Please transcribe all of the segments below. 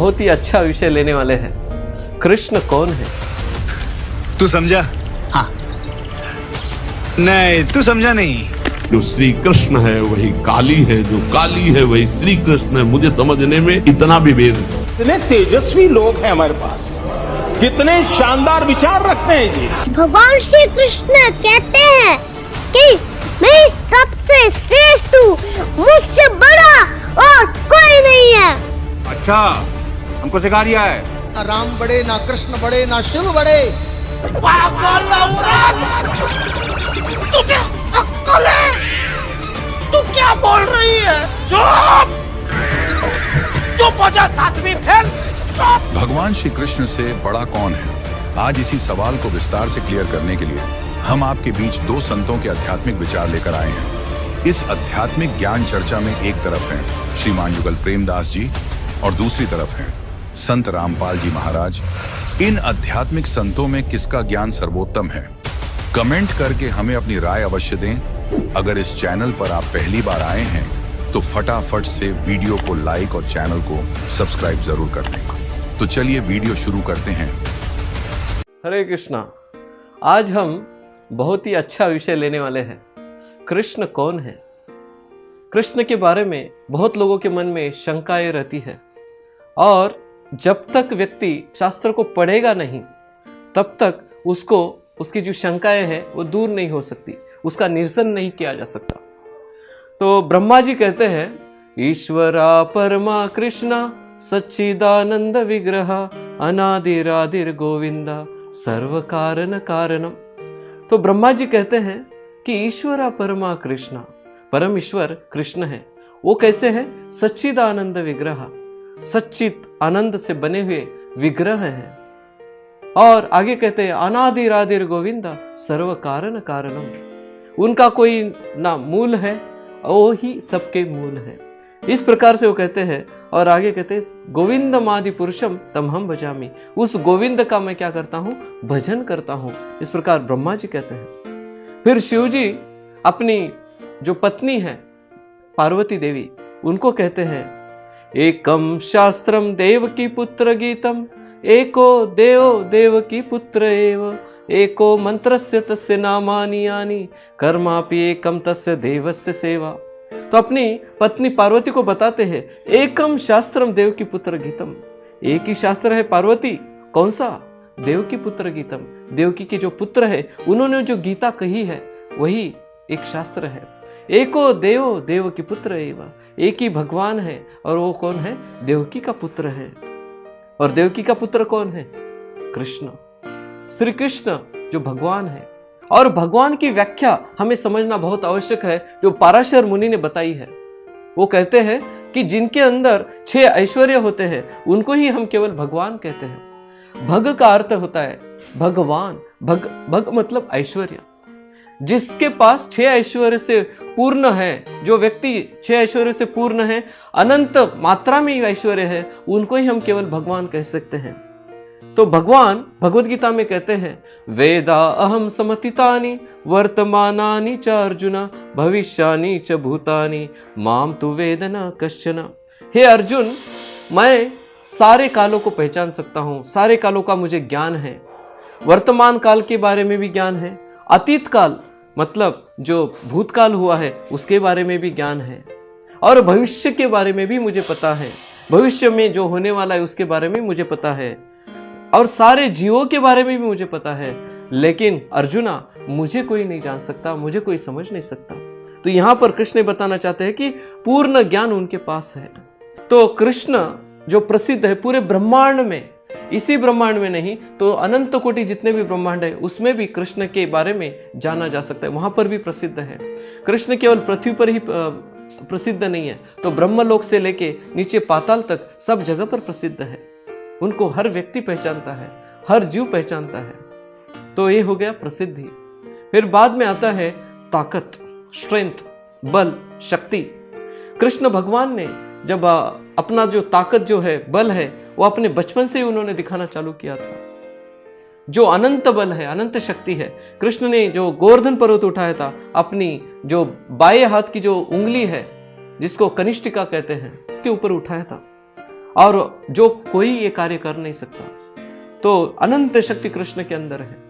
बहुत ही अच्छा विषय लेने वाले हैं। कृष्ण कौन है? तू समझा? हाँ। नहीं, तू समझा नहीं। जो श्री कृष्ण है वही काली है, जो काली है वही श्री कृष्ण है। मुझे समझने में इतना भी भेद है। इतने तेजस्वी लोग हैं हमारे पास, कितने शानदार विचार रखते हैं जी। भगवान श्री कृष्ण कहते हैं कि मैं सबसे श्रेष्ठ हूँ, मुझसे बड़ा और कोई नहीं है। अच्छा, हमको सिखा रिया है। ना राम बड़े, ना कृष्ण बड़े, ना शिव बड़े। तुझे अक्ल है? तू क्या बोल रही है? चुप! चुप हो जा, सातवीं फेल। चुप! भगवान श्री कृष्ण से बड़ा कौन है? आज इसी सवाल को विस्तार से क्लियर करने के लिए हम आपके बीच दो संतों के आध्यात्मिक विचार लेकर आए हैं। इस आध्यात्मिक ज्ञान चर्चा में एक तरफ हैं श्रीमान युगल प्रेमदास जी और दूसरी तरफ हैं संत रामपाल जी महाराज। इन आध्यात्मिक संतों में किसका ज्ञान सर्वोत्तम है? कमेंट करके हमें अपनी राय अवश्य दें। अगर इस चैनल पर आप पहली बार आए हैं तो फटाफट से वीडियो को लाइक और चैनल को सब्सक्राइब जरूर कर दें। तो चलिए वीडियो शुरू करते हैं। हरे कृष्णा। आज हम बहुत ही अच्छा विषय लेने वाले हैं। कृष्ण कौन है? कृष्ण के बारे में बहुत लोगों के मन में शंकाएं रहती है, और जब तक व्यक्ति शास्त्र को पढ़ेगा नहीं तब तक उसको उसकी जो शंकाएं हैं वो दूर नहीं हो सकती, उसका निरसन नहीं किया जा सकता। तो ब्रह्मा जी कहते हैं, ईश्वरा परमा कृष्णा सच्चिदानंद विग्रह अनादिरादिर गोविंदा सर्व कारण कारणम। तो ब्रह्मा जी कहते हैं कि ईश्वरा परमा कृष्णा, परम ईश्वर कृष्ण है। वो कैसे है? सच्चिदानंद विग्रह, सच्चित आनंद से बने हुए विग्रह है। और आगे कहते हैं अनादिरादिर गोविंदा सर्व कारण कारणम। उनका कोई ना मूल है, वो ही सबके मूल है। इस प्रकार से वो कहते हैं। और आगे कहते हैं गोविंदमादि पुरुषम तमहम भजामि। उस गोविंद का मैं क्या करता हूं? भजन करता हूं। इस प्रकार ब्रह्मा जी कहते हैं। फिर शिव जी अपनी जो पत्नी है पार्वती देवी, उनको कहते हैं, एकम शास्त्रम देवकी पुत्र गीतम एको देव देवकी पुत्र एव एको मंत्रस्य तस्य नामानि यानि कर्मापि एकम तस्य देवस्य सेवा। तो अपनी पत्नी पार्वती को बताते हैं, एकम शास्त्रम देवकी पुत्र गीतम। एक ही शास्त्र है पार्वती। कौन सा? देवकी पुत्र गीतम। देवकी के जो पुत्र है उन्होंने जो गीता कही है वही एक शास्त्र है। एको देव देवकी पुत्र एव। एक ही भगवान है, और वो कौन है? देवकी का पुत्र है। और देवकी का पुत्र कौन है? कृष्ण, श्री कृष्ण जो भगवान है। और भगवान की व्याख्या हमें समझना बहुत आवश्यक है, जो पाराशर मुनि ने बताई है। वो कहते हैं कि जिनके अंदर 6 ऐश्वर्य होते हैं उनको ही हम केवल भगवान कहते हैं। भग का अर्थ होता है भगवान। भग मतलब ऐश्वर्य। जिसके पास 6 ऐश्वर्य से पूर्ण है, जो व्यक्ति 6 ऐश्वर्य से पूर्ण है, अनंत मात्रा में ऐश्वर्य है, उनको ही हम केवल भगवान कह सकते हैं। तो भगवान भगवद गीता में कहते हैं, वेदा अहम समतितानि वर्तमानानि च अर्जुन भविष्यानि च भूतानि माम तु वेद न कश्चन। हे अर्जुन, मैं सारे कालों को पहचान सकता हूँ, सारे कालों का मुझे ज्ञान है। वर्तमान काल के बारे में भी ज्ञान है, अतीत काल मतलब जो भूतकाल हुआ है उसके बारे में भी ज्ञान है, और भविष्य के बारे में भी मुझे पता है। भविष्य में जो होने वाला है उसके बारे में मुझे पता है, और सारे जीवों के बारे में भी मुझे पता है। लेकिन अर्जुना, मुझे कोई नहीं जान सकता, मुझे कोई समझ नहीं सकता। तो यहां पर कृष्ण बताना चाहते हैं कि पूर्ण ज्ञान उनके पास है। तो कृष्ण जो प्रसिद्ध है पूरे ब्रह्मांड में, इसी ब्रह्मांड में नहीं तो अनंत कोटि जितने भी ब्रह्मांड है उसमें भी कृष्ण के बारे में जाना जा सकता है, वहां पर भी प्रसिद्ध है। कृष्ण केवल पृथ्वी पर ही प्रसिद्ध नहीं है, तो ब्रह्मलोक से लेके नीचे पाताल तक सब जगह पर प्रसिद्ध है। उनको हर व्यक्ति पहचानता है, हर जीव पहचानता है। तो ये हो गया प्रसिद्धि। फिर बाद में आता है ताकत, स्ट्रेंथ, बल, शक्ति। कृष्ण भगवान ने जब अपना जो ताकत जो है, बल है, वो अपने बचपन से ही उन्होंने दिखाना चालू किया था। जो अनंत बल है, अनंत शक्ति है। कृष्ण ने जो गोवर्धन पर्वत उठाया था, अपनी जो बाएं हाथ की जो उंगली है जिसको कनिष्ठिका कहते हैं, के ऊपर उठाया था। और जो कोई ये कार्य कर नहीं सकता, तो अनंत शक्ति कृष्ण के अंदर है।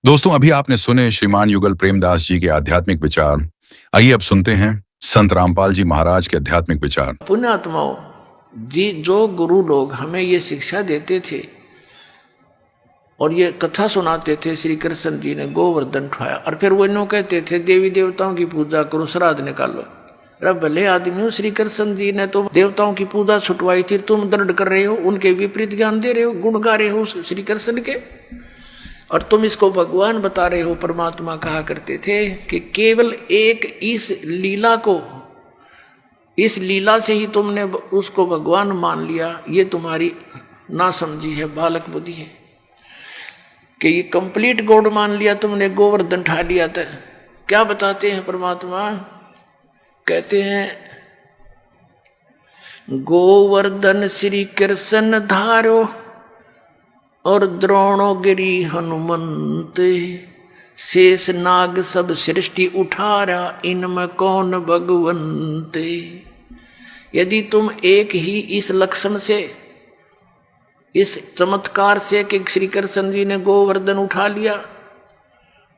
दोस्तों, अभी आपने सुने श्रीमान युगल प्रेमदास जी के आध्यात्मिक विचार। आइए अब सुनते हैं संत रामपाल जी महाराज के आध्यात्मिक विचार। पुण्यात्माओं जी, जो गुरु लोग हमें ये शिक्षा देते थे और ये कथा सुनाते थे, श्री कृष्ण जी ने गोवर्धन उठाया और फिर वो इन्हों कहते थे देवी देवताओं की पूजा करो, श्राद्ध निकालो। अरे भले आदमी हो, श्री कृष्ण जी ने तो देवताओं की पूजा छुटवाई थी, तुम दंड कर रहे हो, उनके विपरीत ज्ञान दे रहे हो, गुण गा रहे हो श्री कृष्ण के, और तुम इसको भगवान बता रहे हो। परमात्मा कहा करते थे कि केवल एक इस लीला को, इस लीला से ही तुमने उसको भगवान मान लिया, ये तुम्हारी नासमझी है, बालक बुद्धि है कि ये कंप्लीट गॉड मान लिया तुमने, गोवर्धन उठा लिया था। क्या बताते हैं परमात्मा? कहते हैं गोवर्धन श्री कृष्ण धारो और द्रोणोगिरी हनुमंत, शेष नाग सब सृष्टि उठारा, इनमें कौन भगवंत। यदि तुम एक ही इस लक्षण से, इस चमत्कार से कि श्री कृष्ण जी ने गोवर्धन उठा लिया,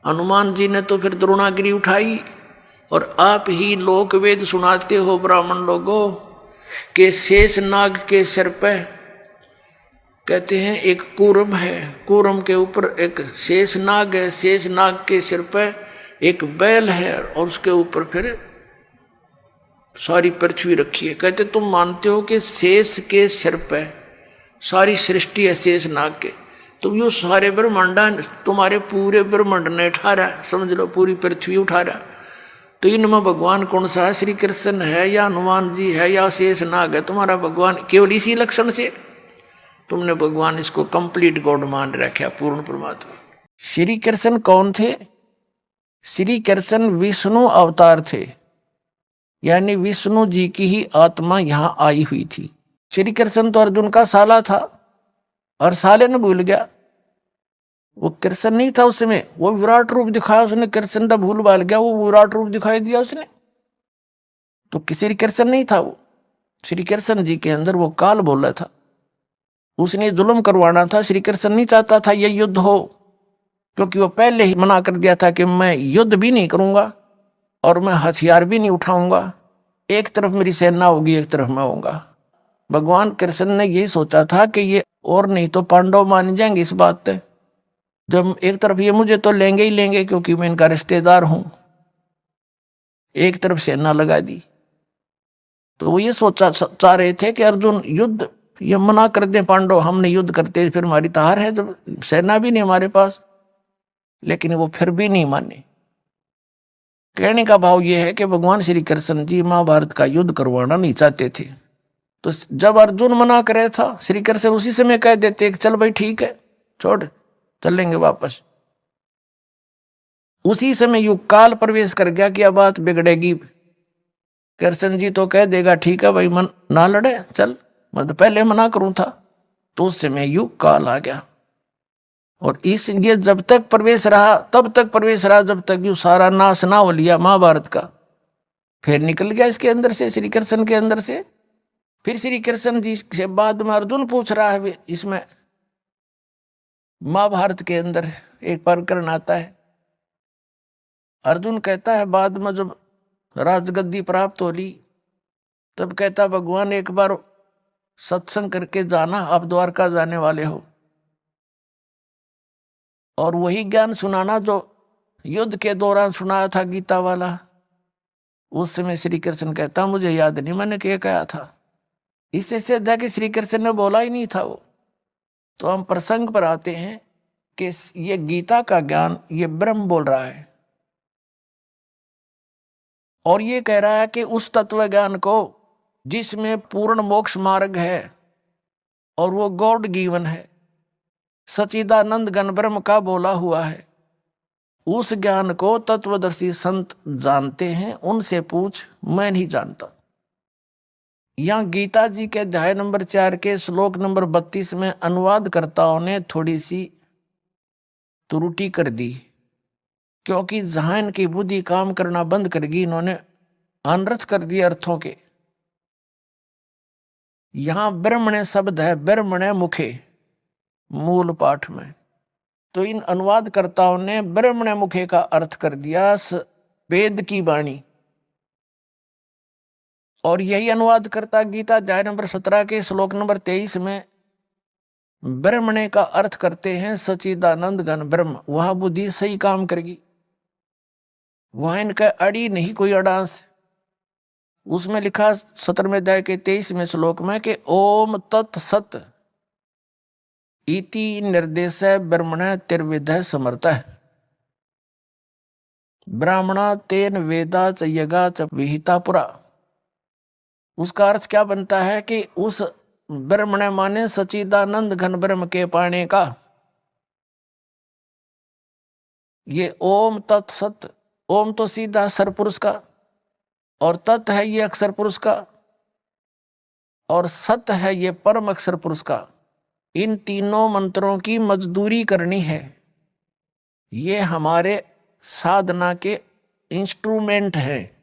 हनुमान जी ने तो फिर द्रोणागिरी उठाई, और आप ही लोक वेद सुनाते हो ब्राह्मण लोगों के शेष नाग के सिर पे कहते हैं एक कूर्म है, कूर्म के ऊपर एक शेष नाग है, शेष नाग के सिर पे एक बैल है, और उसके ऊपर फिर सारी पृथ्वी रखी है। कहते तुम मानते हो कि शेष के सिर पे सारी सृष्टि है, शेष नाग के, तुम यो सारे ब्रह्मांडा, तुम्हारे पूरे ब्रह्मांड ने उठा रहा, समझ लो पूरी पृथ्वी उठा रहा, तो इनमें भगवान कौन सा है? श्री कृष्ण है या हनुमान जी है या शेष नाग है? तुम्हारा भगवान केवल इसी लक्षण से तुमने भगवान इसको कंप्लीट गॉड मान रखा, पूर्ण परमात्मा। श्री कृष्ण कौन थे? श्री कृष्ण विष्णु अवतार थे, यानी विष्णु जी की ही आत्मा यहां आई हुई थी। श्री कृष्ण तो अर्जुन का साला था, और साले ने भूल गया, वो कृष्ण नहीं था उस समय, वो विराट रूप दिखाया उसने, कृष्ण का भूल भाल गया, वो विराट रूप दिखाई दिया उसने, तो श्री कृष्ण नहीं था वो। श्री कृष्ण जी के अंदर वो काल बोला था, उसने जुल्म करवाना था। श्री कृष्ण नहीं चाहता था ये युद्ध हो, क्योंकि वो पहले ही मना कर दिया था कि मैं युद्ध भी नहीं करूंगा और मैं हथियार भी नहीं उठाऊंगा, एक तरफ मेरी सेना होगी, एक तरफ मैं होऊंगा। भगवान कृष्ण ने यही सोचा था कि ये और नहीं तो पांडव मान जाएंगे इस बात पे, जब एक तरफ ये मुझे तो लेंगे ही लेंगे क्योंकि मैं इनका रिश्तेदार हूं, एक तरफ सेना लगा दी। तो वो ये सोचा चाह रहे थे कि अर्जुन युद्ध ये मना कर दे, पांडव हम नहीं युद्ध करते, फिर हमारी तो हार है, जब सेना भी नहीं हमारे पास। लेकिन वो फिर भी नहीं माने। कहने का भाव ये है कि भगवान श्री कृष्ण जी महाभारत का युद्ध करवाना नहीं चाहते थे, तो जब अर्जुन मना करे था, श्री कृष्ण उसी समय कह देते कि चल भाई ठीक है, छोड़ चलेंगे वापस। उसी समय युग काल प्रवेश कर गया कि अब बात बिगड़ेगी। कृष्ण जी तो कह देगा ठीक है भाई, मन ना लड़े चल, मैं तो पहले मना करूं था, तो उस समय युग काल आ गया। और इस ये जब तक प्रवेश रहा, तब तक प्रवेश रहा जब तक यू सारा नाश ना हो लिया महाभारत का, फिर निकल गया इसके अंदर से, श्री कृष्ण के अंदर से। फिर श्री कृष्ण जी से बाद में अर्जुन पूछ रहा है, इसमें महाभारत के अंदर एक प्रकरण आता है। अर्जुन कहता है बाद में जब राजगद्दी प्राप्त हो ली, तब कहता भगवान एक बार सत्संग करके जाना, आप द्वारका जाने वाले हो, और वही ज्ञान सुनाना जो युद्ध के दौरान सुनाया था गीता वाला। उस समय श्री कृष्ण कहता मुझे याद नहीं मैंने क्या कहा था। इससे सिद्ध है कि श्री कृष्ण ने बोला ही नहीं था वो। तो हम प्रसंग पर आते हैं कि ये गीता का ज्ञान ये ब्रह्म बोल रहा है, और ये कह रहा है कि उस तत्व ज्ञान को जिसमें पूर्ण मोक्ष मार्ग है, और वो गॉड गिवन है, सच्चिदानंद घन ब्रह्म का बोला हुआ है, उस ज्ञान को तत्वदर्शी संत जानते हैं, उनसे पूछ, मैं नहीं जानता। यहां गीता जी के अध्याय नंबर 4 के श्लोक नंबर 32 में अनुवादकर्ताओं ने थोड़ी सी त्रुटि कर दी, क्योंकि जहां इनकी बुद्धि काम करना बंद कर गई, इन्होंने अनर्थ कर दिए अर्थों के। यहां ब्रह्मणे शब्द है, ब्रह्मणे मुखे मूल पाठ में। तो इन अनुवादकर्ताओं ने ब्रह्मणे मुखे का अर्थ कर दिया वेद की वाणी। और यही अनुवादकर्ता गीता अध्याय नंबर 17 के श्लोक नंबर 23 में ब्रह्मणे का अर्थ करते हैं सच्चिदानंद घन ब्रह्म। वहां बुद्धि सही काम करेगी, वहां इनका अड़ी नहीं कोई अड़ांस। उसमें लिखा 17वें अध्याय के 23वें श्लोक में कि ओम तत्सत इति निर्देश ब्रह्मण तिर्विध समर्थ। ब्राह्मणा तेन वेदा च यगा च विहिता पुरा। उसका अर्थ क्या बनता है कि उस ब्रह्मण माने सच्चिदानंद घन ब्रह्म के पाने का। ये ओम तत्सत, ओम तो सीधा सरपुरुष का, और तत् है ये अक्षर पुरुष का, और सत है ये परम अक्षर पुरुष का। इन तीनों मंत्रों की मजदूरी करनी है। ये हमारे साधना के इंस्ट्रूमेंट हैं।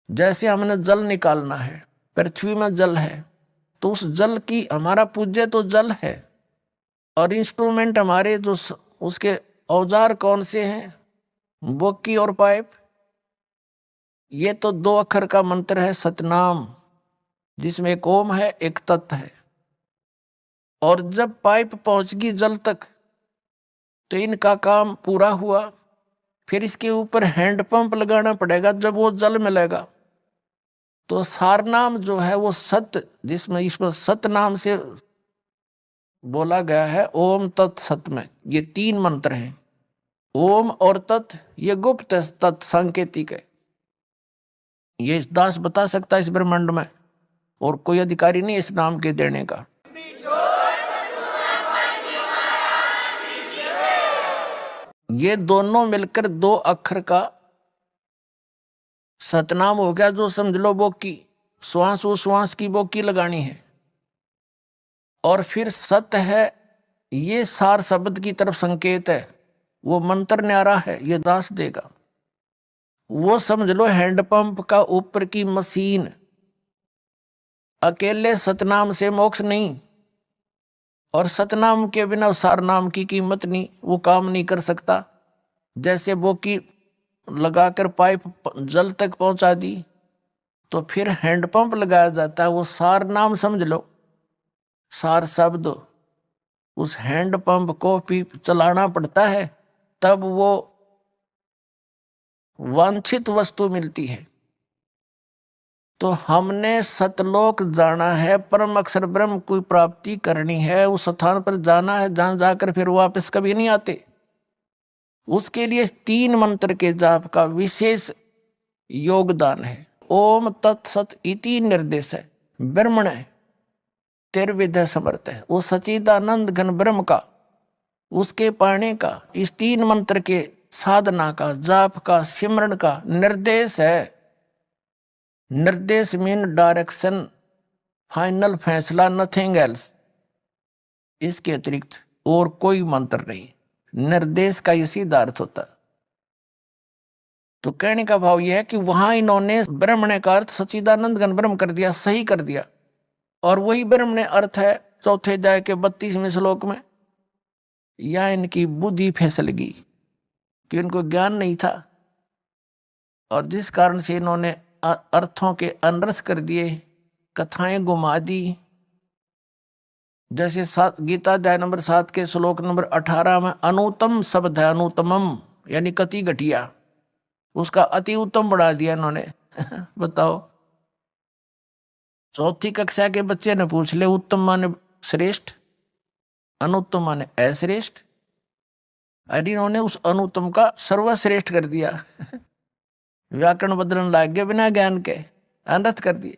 जैसे हमने जल निकालना है, पृथ्वी में जल है, तो उस जल की हमारा पूज्य तो जल है, और इंस्ट्रूमेंट हमारे जो उसके औजार कौन से हैं, बोकी और पाइप। ये तो 2 अक्षर का मंत्र है सतनाम, जिसमें एक ओम है एक तत् है। और जब पाइप पहुंचगी जल तक तो इनका काम पूरा हुआ। फिर इसके ऊपर हैंड पंप लगाना पड़ेगा। जब वो जल मिलेगा तो सारनाम जो है वो सत, जिसमें इसमें सत नाम से बोला गया है ओम तत् सत में। ये 3 मंत्र हैं, ओम और तत्। ये गुप्त है, तत् सांकेतिक है। ये दास बता सकता है इस ब्रह्मांड में, और कोई अधिकारी नहीं इस नाम के देने का। ये दोनों मिलकर 2 अक्षर का सतनाम हो गया। जो समझ लो बोकी, श्वास उश्वास की बोकी लगानी है। और फिर सत है, ये सार शब्द की तरफ संकेत है। वो मंत्र न्यारा है, ये दास देगा। वो समझ लो हैंडपंप का ऊपर की मशीन। अकेले सतनाम से मोक्ष नहीं, और सतनाम के बिना सार नाम की कीमत नहीं, वो काम नहीं कर सकता। जैसे बोकी लगाकर पाइप जल तक पहुंचा दी, तो फिर हैंडपंप लगाया जाता है। वो सार नाम समझ लो, सार शब्द। उस हैंडपंप को भी चलाना पड़ता है, तब वो वांछित वस्तु मिलती है। तो हमने सतलोक जाना है, परम अक्षर ब्रह्म की प्राप्ति करनी है। उस स्थान पर जाना है जहां जाकर फिर वापस कभी नहीं आते। उसके लिए 3 मंत्र के जाप का विशेष योगदान है। ओम तत्सत इति निर्देश है ब्रह्मण तिर्विध समर्थ है। वो सच्चिदानंद घन ब्रह्म का, उसके पाने का, इस 3 मंत्र के साधना का, जाप का, सिमरण का निर्देश है। निर्देश मीन डायरेक्शन, फाइनल फैसला, नथिंग एल्स। इसके अतिरिक्त और कोई मंत्र नहीं। निर्देश का ये सीधा अर्थ होता। तो कहने का भाव यह है कि वहां इन्होंने ब्रह्मण्य का अर्थ सच्चिदानंद घन ब्रह्म कर दिया, सही कर दिया। और वही ब्रह्मण्य अर्थ है 4थे अध्याय के 32वें श्लोक में। या इनकी बुद्धि फिसल गई कि इनको ज्ञान नहीं था, और जिस कारण से इन्होंने अर्थों के अनरस कर दिए, कथाएं घुमा दी। जैसे गीता अध्याय नंबर 7 के श्लोक नंबर 18 में अनुत्तम शब्द है, अनुत्तमम यानी कति घटिया, उसका अति उत्तम बढ़ा दिया इन्होंने। बताओ, 4ठी कक्षा के बच्चे ने पूछ ले उत्तम माने श्रेष्ठ, अनुत्तम माने अश्रेष्ठ। अरे इन्होंने उस अनुत्तम का सर्वश्रेष्ठ कर दिया। व्याकरण बदलने लग गए बिना ज्ञान के, अनर्थ कर दिए।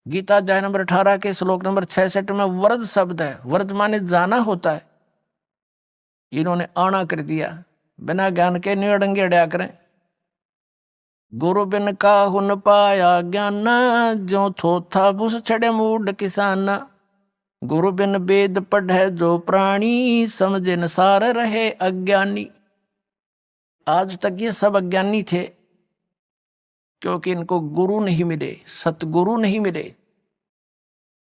गीता अध्याय नंबर 18 के श्लोक नंबर 66 में वरद शब्द है, वरद माने जाना होता है, इन्होंने आना कर दिया। बिना ज्ञान के निड़ंगे अड़या करें। गुरु बिन काहु न पाया ज्ञान, जो थोथा बुस छड़े मूड किसान। गुरु बिन वेद पढ़े जो प्राणी, समझे न सार रहे अज्ञानी। आज तक ये सब अज्ञानी थे, क्योंकि इनको गुरु नहीं मिले, सतगुरु नहीं मिले।